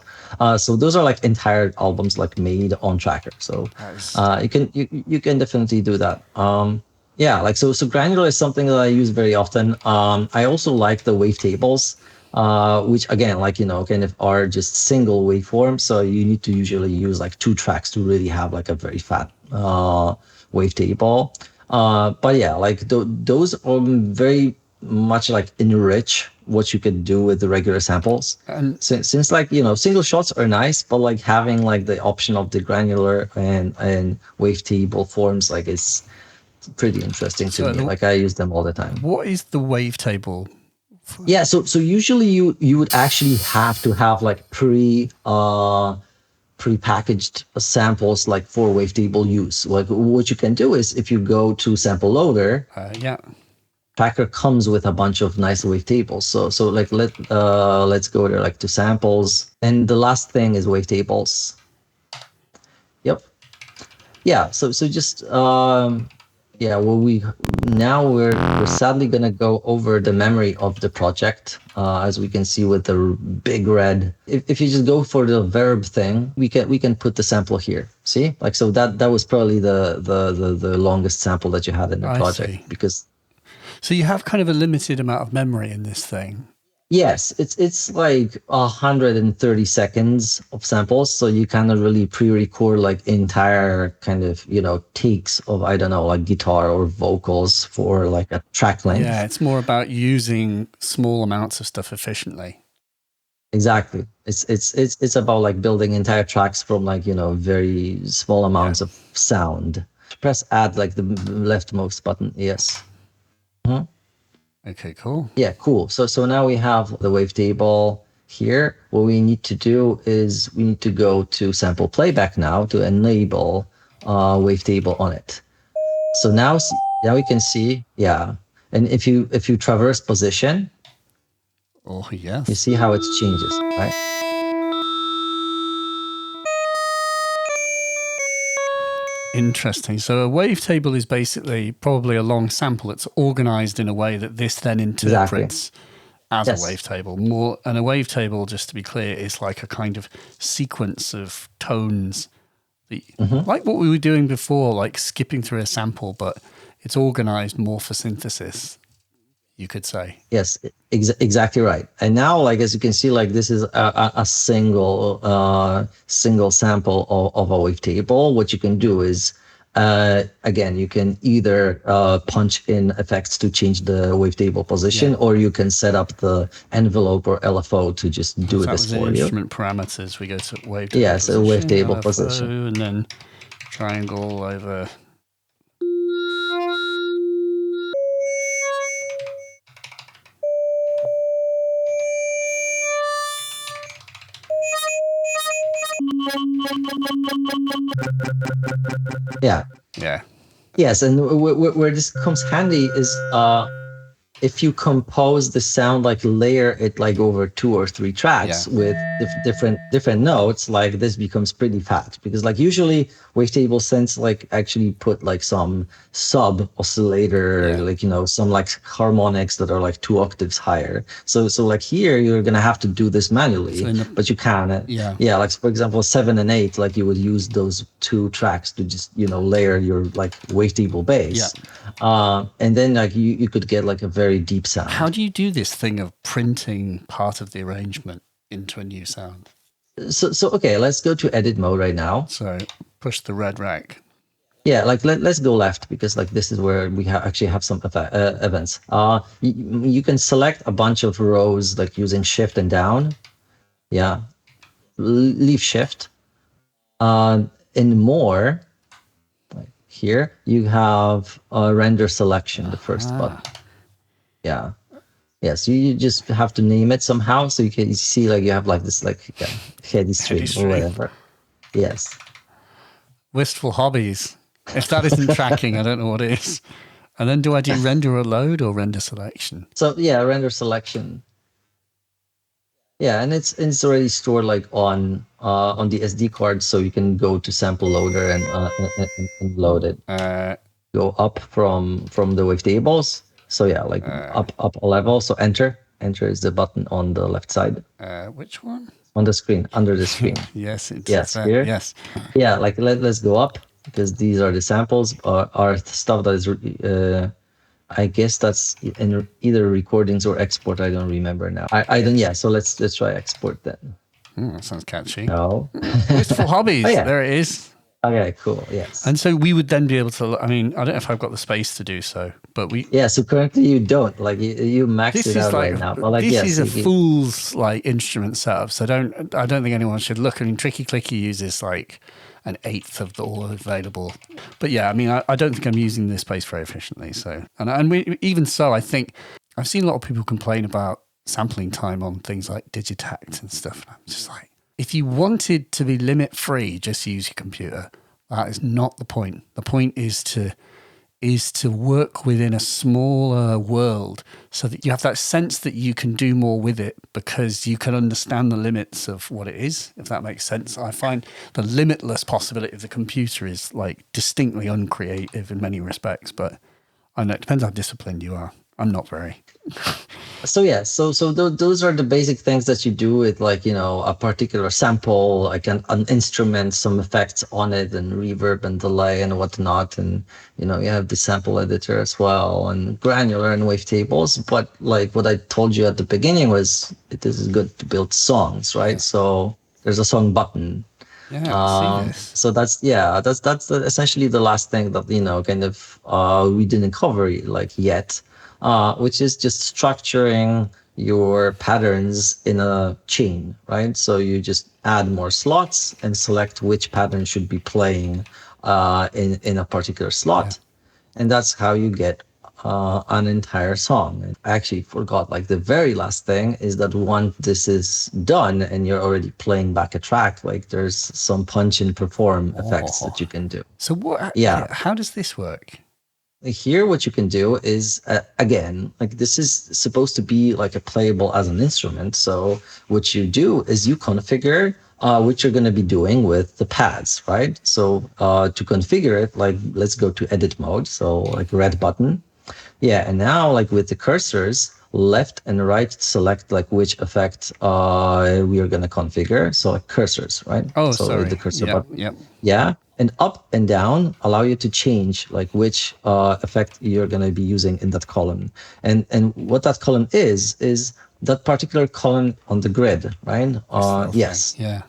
So those are like entire albums like made on Tracker. So you can definitely do that. So Granular is something that I use very often. I also like the wavetables, which again, like kind of are just single waveforms. So you need to usually use like 2 tracks to really have like a very fat wavetable. But like those are very much like enrich what you can do with the regular samples. And since like single shots are nice, but like having like the option of the granular and wavetable forms, like it's pretty interesting to me. Like I use them all the time. What is the wavetable? Yeah, so usually you would actually have to have like prepackaged samples like for wavetable use. Like what you can do is, if you go to Sample Loader, Tracker comes with a bunch of nice wavetables. So like let's go there, like to samples, and the last thing is wavetables. Yep. Yeah. So just we're sadly gonna go over the memory of the project, as we can see with the big red. If you just go for the verb thing, we can put the sample here. See, like, so that was probably the longest sample that you had in the project, because. So you have kind of a limited amount of memory in this thing. Yes, it's like 130 seconds of samples, so you cannot really pre-record like entire kind of takes of, I don't know, like guitar or vocals for like a track length. Yeah, it's more about using small amounts of stuff efficiently. Exactly. It's about like building entire tracks from like very small amounts of sound. Press add, like the leftmost button. Yes. Mm-hmm. Okay, cool. Yeah, cool. So now we have the wavetable here. What we need to do is we need to go to sample playback now to enable wavetable on it. So now we can see, and if you traverse position, you see how it changes, right? Interesting. So a wavetable is basically probably a long sample. It's organized in a way that this then interprets as a wavetable. And a wavetable, just to be clear, is like a kind of sequence of tones, like what we were doing before, like skipping through a sample, but it's organized more for synthesis, you could say. Yes, exactly right. And now, like, as you can see, like this is a single sample of a wavetable. What you can do is, again, you can either punch in effects to change the wavetable position, or you can set up the envelope or LFO to just do this for you. Instrument parameters. We go to wavetable. Yes, a wavetable position, and then triangle over. Yeah. Yes, and where this comes handy is if you compose the sound, like layer it like over 2 or 3 tracks with different notes, like this becomes pretty fat, because like usually Wavetable synths like actually put like some sub oscillator, like, you know, some like harmonics that are like 2 octaves higher. So like here you're gonna have to do this manually, but you can. Like for example 7 and 8, like you would use those 2 tracks to just, you know, layer your like Wavetable bass. And then like you could get like a very deep sound. How do you do this thing of printing part of the arrangement into a new sound? So okay, let's go to edit mode right now. So push the red rack. Yeah, like let's go left, because like this is where we actually have some events. You can select a bunch of rows like using shift and down. Yeah, leave shift. In more, like here you have render selection, the first button. Yeah. Yes, you just have to name it somehow, so you can see like you have like this like heady stream or whatever. Yes. Wistful hobbies. If that isn't tracking, I don't know what is. And then do I do render or load or render selection? So yeah, render selection. Yeah, and it's already stored like on the SD card, so you can go to sample loader and load it. Go up from the wavetables. So yeah, like up a level. So enter is the button on the left side. Which one? On the screen, under the screen. Yes, here. Yes. Yeah, like let's go up, because these are the samples, are stuff that is I guess that's in either recordings or export. I don't remember now. I don't. Yeah. So let's try export then. That sounds catchy. No. Wistful hobbies. There it is. Okay, cool. Yes. And so we would then be able to, I mean, I don't know if I've got the space to do so, but we... Yeah, so currently you don't. Like you max it out like, right now. But like, this is a fool's like instrument setup, so I don't think anyone should look. I mean, Tricky Clicky uses like an eighth of all available. But yeah, I mean, I don't think I'm using this space very efficiently. So, even so, I think I've seen a lot of people complain about sampling time on things like Digitact and stuff. And I'm just like, if you wanted to be limit free, just use your computer. That is not the point. The point is to work within a smaller world, so that you have that sense that you can do more with it, because you can understand the limits of what it is, if that makes sense. I find the limitless possibility of the computer is like distinctly uncreative in many respects, but I know it depends how disciplined you are. I'm not very. So yeah, so those are the basic things that you do with, like, you know, a particular sample, like an instrument, some effects on it, and reverb and delay and whatnot, and you know, you have the sample editor as well, and Granular and wavetables. But like what I told you at the beginning was, this is good to build songs, right? So there's a song button. Yeah, I see this. So that's essentially the last thing that, you know, kind of we didn't cover like yet. Which is just structuring your patterns in a chain, right? So you just add more slots and select which pattern should be playing in a particular slot. And that's how you get an entire song. And I actually forgot, like the very last thing is that once this is done and you're already playing back a track, like there's some punch and perform effects that you can do. So what? How does this work? Here, what you can do is, again, like this is supposed to be like a playable as an instrument. So what you do is you configure what you're going to be doing with the pads, right? So to configure it, like let's go to edit mode. So like red button. Yeah. And now like with the cursors, left and right, select like which effect we are going to configure. So like cursors, right? Oh, so sorry. The cursor button. Yep. Yeah. And up and down allow you to change like which effect you're going to be using in that column. And what that column is that particular column on the grid, right? Yes. Yeah.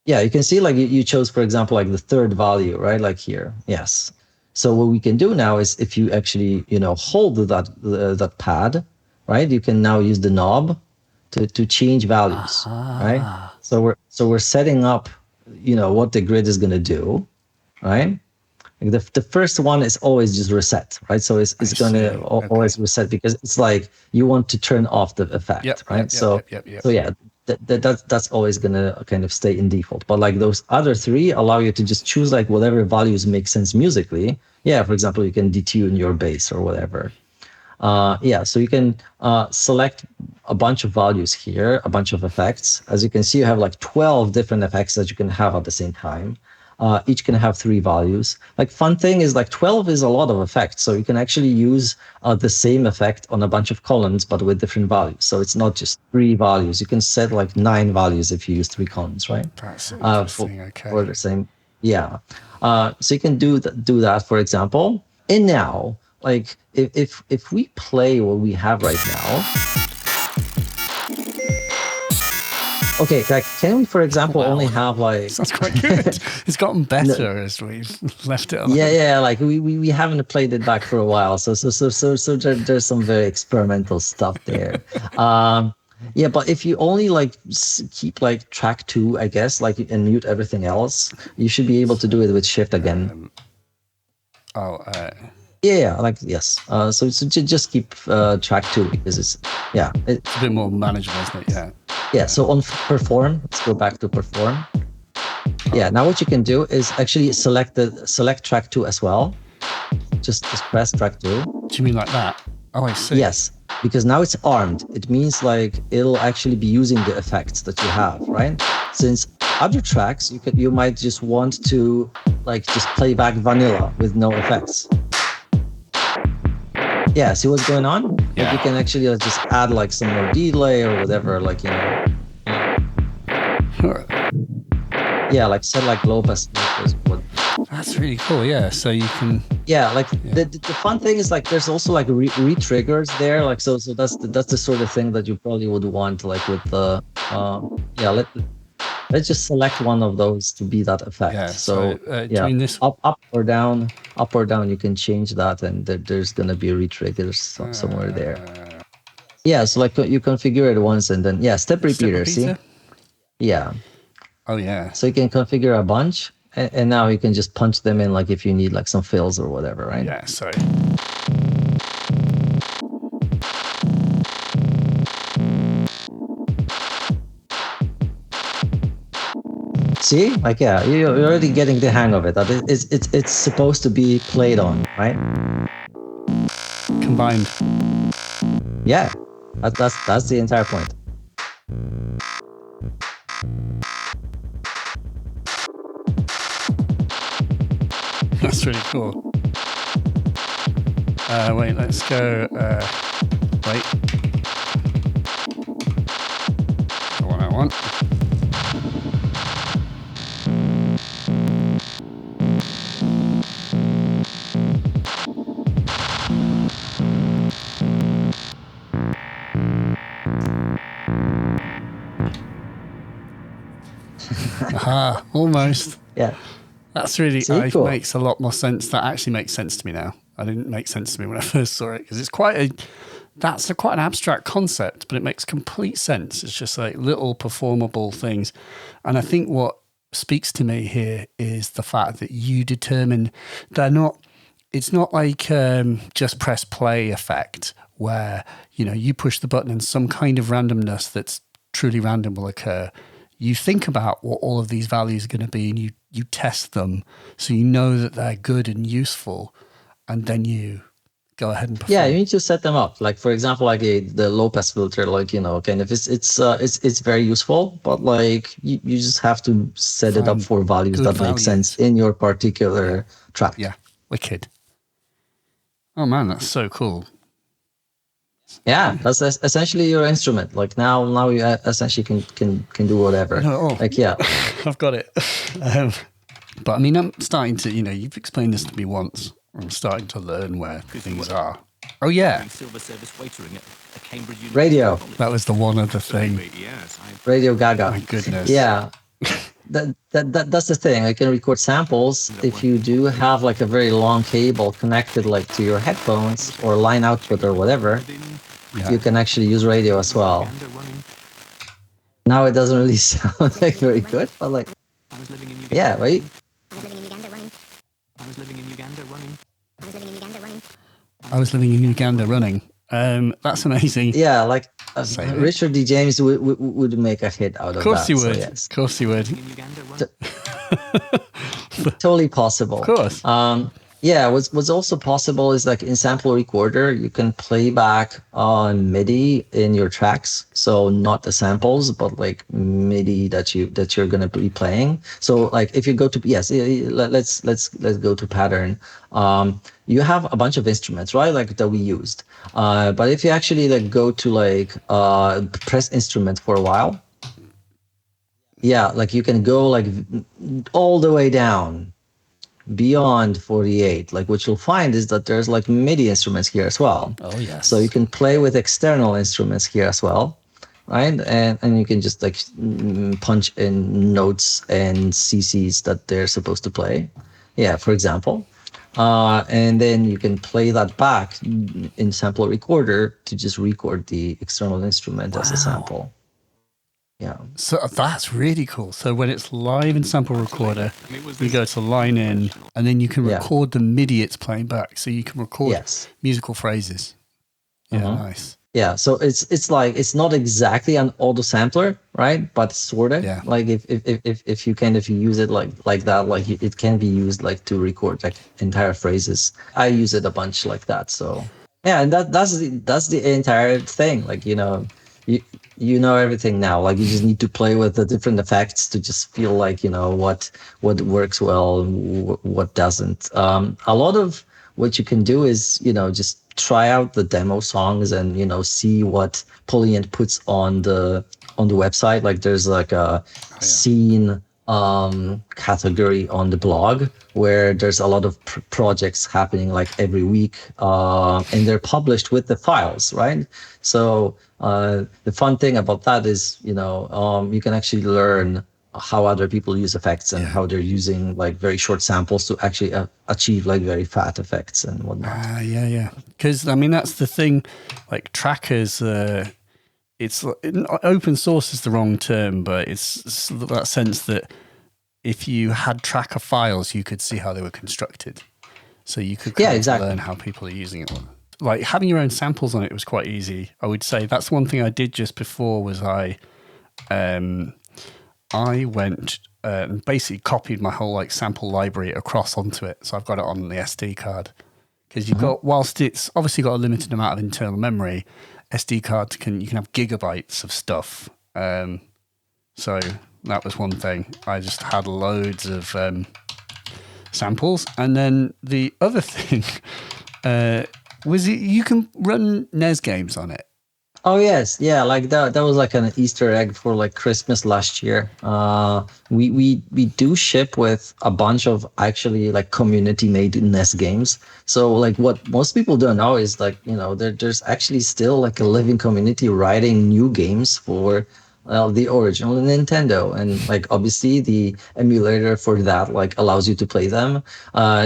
Yeah, you can see like you chose, for example, like the third value, right? Like here. Yes. So what we can do now is, if you actually, you know, hold that pad, right? You can now use the knob to change values, right? So we're setting up, you know, what the grid is going to do. Right, like the first one is always just reset, right? So it's going to always reset, because it's like you want to turn off the effect, right? So yeah, that's always going to kind of stay in default. But like those other three allow you to just choose like whatever values make sense musically. Yeah, for example, you can detune your bass or whatever. Yeah, so you can select a bunch of values here, a bunch of effects. As you can see, you have like 12 different effects that you can have at the same time. Each can have 3 values. Like fun thing is like 12 is a lot of effects. So you can actually use the same effect on a bunch of columns, but with different values. So it's not just 3 values. You can set like 9 values if you use 3 columns, right? That's interesting. Okay. For the same, yeah. So you can do that, for example. And now, like if we play what we have right now, okay, like can we, for example, only have like that's quite good. It's gotten better as we've left it alone. Yeah. Like we haven't played it back for a while, so there's some very experimental stuff there. Yeah, but if you only like keep like track 2, I guess, like and mute everything else, you should be able to do it with Shift again. Yeah, like yes. So just keep track 2 because it's a bit more manageable, isn't it? Yeah. So on perform, let's go back to perform. Yeah. Now what you can do is actually select track 2 as well. Just press track 2. Do you mean like that? Oh, I see. Yes, because now it's armed. It means like it'll actually be using the effects that you have, right? Since other tracks, you might just want to like just play back vanilla with no effects. Yeah, see what's going on? Yeah. Like you can actually just add like some more delay or whatever, like, you know. Yeah, like set like low pass filters. That's really cool. Yeah, so you can. Yeah, like the fun thing is like there's also like re-triggers there. Like so that's the sort of thing that you probably would want like with the let's just select one of those to be that effect. Yeah. So doing this up or down, you can change that, and there's gonna be a re-trigger somewhere there. Yeah, so like you configure it once, and then step repeater. See? Yeah. Oh yeah. So you can configure a bunch, and now you can just punch them in, like if you need like some fills or whatever, right? Yeah. Sorry. See, like you're already getting the hang of it. That it's supposed to be played on, right? Combined. Yeah, that's the entire point. That's really cool. Wait, let's go. Wait. The one I want. Aha, almost. Yeah. That's really, cool. makes a lot more sense. That actually makes sense to me now. I didn't make sense to me when I first saw it because it's quite an abstract concept, but it makes complete sense. It's just like little performable things. And I think what speaks to me here is the fact that you determine it's not like just press play effect where, you know, you push the button and some kind of randomness that's truly random will occur. You think about what all of these values are going to be and you test them so you know that they're good and useful, and then you go ahead and perform. Yeah, you need to set them up. Like for example, like the low pass filter, like, you know, kind of it's very useful, but like you just have to set it up for values that make sense in your particular track. Yeah, wicked. Oh man, that's so cool. Yeah, that's essentially your instrument. Like now you essentially can do whatever. Like I've got it. But I mean, I'm starting to, you know, you've explained this to me once. I'm starting to learn where things are. Oh yeah, radio. That was the one other thing. Radio Gaga. My goodness. Yeah. That's the thing. I can record samples. If you do have like a very long cable connected like to your headphones or line output or whatever, you can actually use radio as well. Now it doesn't really sound like very good, but like, yeah, right? I was living in Uganda running. That's amazing. Yeah, like Richard D. James would make a hit out of that. Of course he would. So yes. Of course he would. Totally possible. Of course. Yeah, what's also possible is like in sample recorder, you can play back on MIDI in your tracks. So not the samples, but like MIDI that you're gonna be playing. So like if you go to let's go to pattern. You have a bunch of instruments, right? Like that we used. But if you actually like go to like press instrument for a while, yeah, like you can go like all the way down beyond 48. Like what you'll find is that there's like MIDI instruments here as well. Oh, yes. So you can play with external instruments here as well, right? And you can just like punch in notes and CCs that they're supposed to play. Yeah, for example. And then you can play that back in sample recorder to just record the external instrument as a sample. Yeah. So that's really cool. So when it's live in sample recorder, you go to line in, and then you can record the MIDI it's playing back. So you can record musical phrases. Yeah, nice. Yeah, so it's like it's not exactly an auto sampler, right? But sort of like if you kind of use it like that, like it can be used like to record like entire phrases. I use it a bunch like that. So yeah, and that's the entire thing. Like you know everything now. Like you just need to play with the different effects to just feel like what works well and what doesn't. A lot of what you can do is just try out the demo songs and see what Polyend puts on the website. Like there's like a scene category on the blog where there's a lot of projects happening like every week, and they're published with the files, right? So the fun thing about that is you can actually learn how other people use effects and how they're using like very short samples to actually achieve like very fat effects and whatnot. Yeah. Because I mean that's the thing, like trackers. It's open source is the wrong term, but it's that sense that if you had tracker files, you could see how they were constructed, so you could learn how people are using it. Like having your own samples on it was quite easy. I would say that's one thing I did just before was I went and basically copied my whole like sample library across onto it. So I've got it on the SD card because you've got, whilst it's obviously got a limited amount of internal memory, SD cards you can have gigabytes of stuff. So that was one thing. I just had loads of samples. And then the other thing was you can run NES games on it. Oh yes, yeah, like that was like an Easter egg for like Christmas last year. We do ship with a bunch of actually like community made NES games. So like what most people don't know is like there's actually still like a living community writing new games for the original Nintendo, and like obviously the emulator for that like allows you to play them.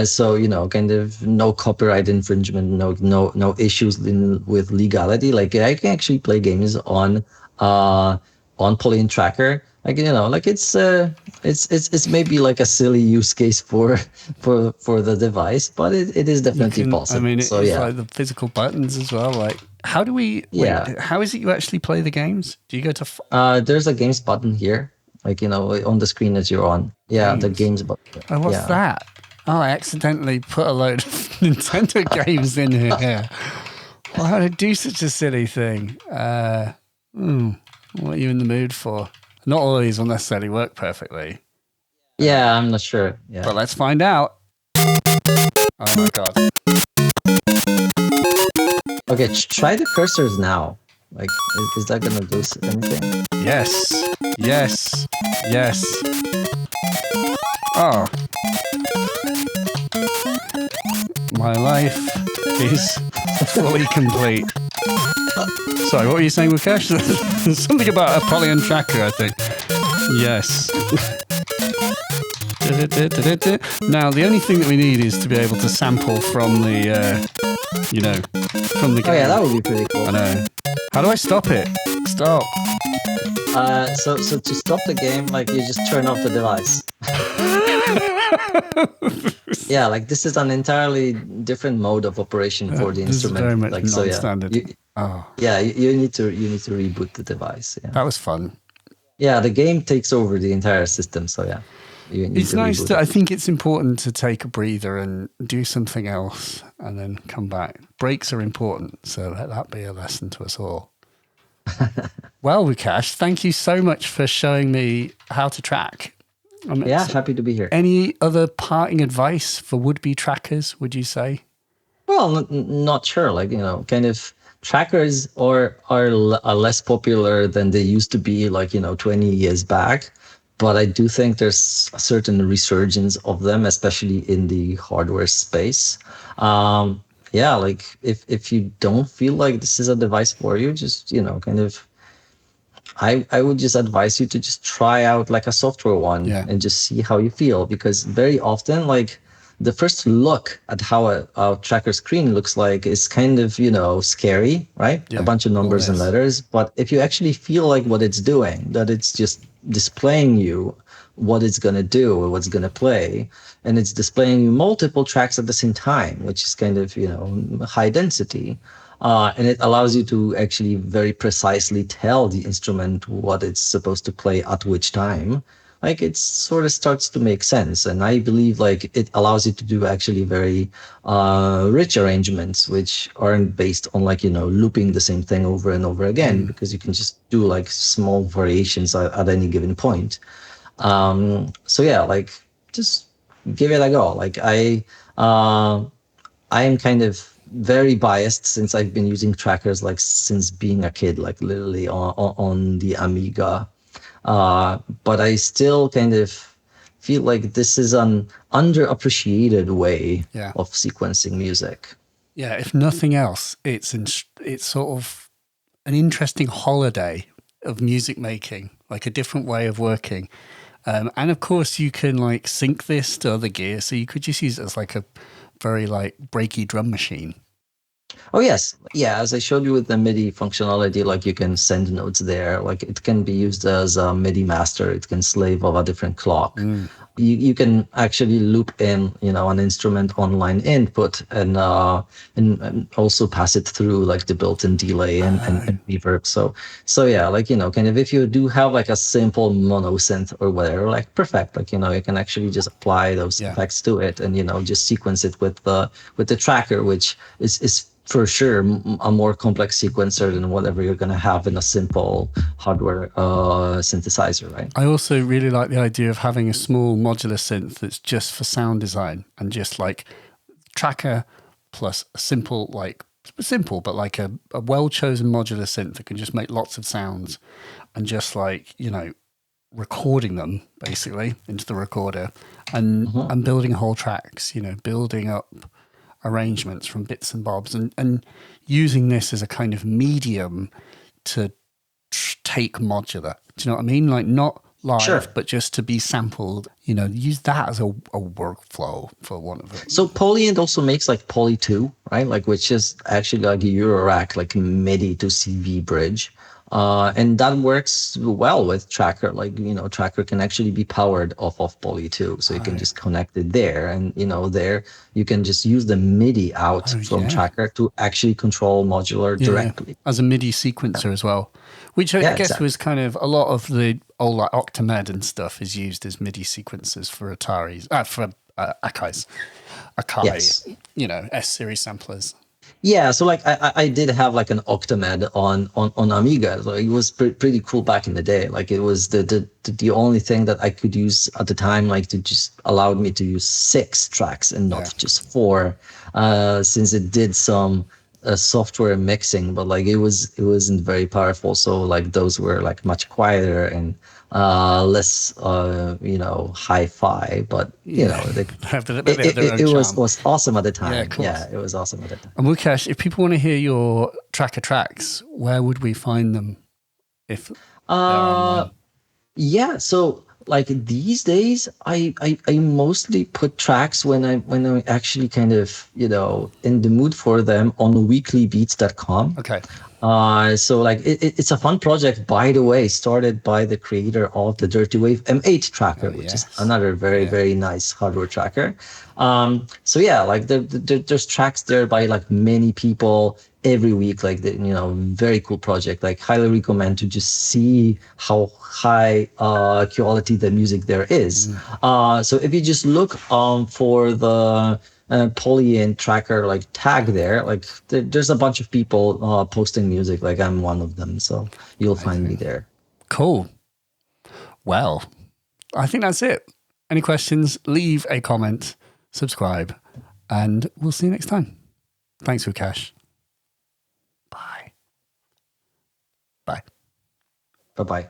So kind of no copyright infringement, no issues with legality. Like I can actually play games on Polyend Tracker. Like like it's maybe like a silly use case for the device, but it is definitely possible. I mean, it's like the physical buttons as well. Like, how do we? How is it you actually play the games? Do you go to? There's a games button here, like on the screen that you're on. Yeah, the games button. Oh, what's that? Oh, I accidentally put a load of Nintendo games in here. Well, how did I do such a silly thing? What are you in the mood for? Not all of these will necessarily work perfectly. Yeah, I'm not sure. Yeah. But let's find out. Oh my god. Okay, try the cursors now. Like, is that gonna do anything? Yes. Oh. My life is fully complete. Sorry, what were you saying, Łukasz? There's something about a Polyend tracker, I think. Yes. Now, the only thing that we need is to be able to sample from the, from the game. Oh yeah, that would be pretty cool. I know. How do I stop it? Stop. So to stop the game, like you just turn off the device. Yeah, like this is an entirely different mode of operation for the instrument. Very much like non-standard. You need to reboot the device. Yeah. That was fun. Yeah, the game takes over the entire system. So yeah. you need It's to nice reboot to, it. I think it's important to take a breather and do something else and then come back. Breaks are important, so let that be a lesson to us all. Well, Łukasz, thank you so much for showing me how to track. Yeah, happy to be here. Any other parting advice for would-be trackers, would you say? Well, not sure. Like, kind of trackers are less popular than they used to be, like, 20 years back. But I do think there's a certain resurgence of them, especially in the hardware space. Yeah, like if you don't feel like this is a device for you, just, kind of I would just advise you to just try out like a software one and just see how you feel, because very often, like, the first look at how a tracker screen looks like is kind of, scary, right? Yeah, A bunch of numbers and letters. But if you actually feel like what it's doing, that it's just displaying you what it's going to do or what's going to play, and it's displaying you multiple tracks at the same time, which is kind of, high density. And it allows you to actually very precisely tell the instrument what it's supposed to play at which time. Like, it sort of starts to make sense. And I believe, like, it allows you to do actually very rich arrangements, which aren't based on, like, looping the same thing over and over again, because you can just do like small variations at any given point. So yeah, like, just give it a go. Like, I am kind of very biased since I've been using trackers like since being a kid, like literally on the Amiga. But I still kind of feel like this is an underappreciated way of sequencing music. Yeah, if nothing else, it's sort of an interesting holiday of music making, like a different way of working. And of course, you can like sync this to other gear, so you could just use it as like a very like breaky drum machine. Oh yes, yeah. As I showed you with the MIDI functionality, like you can send notes there. Like, it can be used as a MIDI master. It can slave of a different clock. You can actually loop in, an instrument online input and also pass it through like the built-in delay and reverb. So yeah, like, kind of if you do have like a simple mono synth or whatever, like perfect. Like, you can actually just apply those effects to it and, just sequence it with the tracker, which is for sure a more complex sequencer than whatever you're going to have in a simple hardware synthesizer, right? I also really like the idea of having a small modular synth that's just for sound design and just like tracker plus a simple but like a well-chosen modular synth that can just make lots of sounds and just like, recording them basically into the recorder and building whole tracks, building up arrangements from bits and bobs and using this as a kind of medium to take modular. Do you know what I mean? Like, not live, but just to be sampled, use that as a workflow for one of it. So Polyend also makes like Poly 2, right? Like, which is actually like a Eurorack, like MIDI to CV bridge. And that works well with Tracker. Like, Tracker can actually be powered off of Poly 2. So you can just connect it there. And, there you can just use the MIDI out from Tracker to actually control Modular directly. As a MIDI sequencer as well, which I guess was kind of a lot of the old like Octamed and stuff is used as MIDI sequencers for Ataris, for Akai's, S-series samplers. Yeah, so like I did have like an Octamed on Amiga. So it was pretty cool back in the day. Like, it was the only thing that I could use at the time, like, to just allowed me to use 6 tracks and not just 4, since it did some software mixing, but like it wasn't very powerful. So like those were like much quieter and less hi-fi, but it was awesome at the time. Yeah, it was awesome at the time. And Łukasz, if people want to hear your tracker tracks, where would we find them? If yeah, so like these days I mostly put tracks when I'm actually kind of in the mood for them on weeklybeats.com. Okay. So like it's a fun project, by the way, started by the creator of the Dirty Wave M8 tracker, which is another very nice hardware tracker. So yeah, like there's tracks there by like many people every week, like very cool project. Like highly recommend to just see how high quality the music there is. So if you just look for the Polyend tracker like tag there, like there's a bunch of people posting music. Like I'm one of them, so you'll find me there. Cool. Well, I think that's it. Any questions? Leave a comment, subscribe, and we'll see you next time. Thanks, Łukasz. Bye. Bye. Bye bye.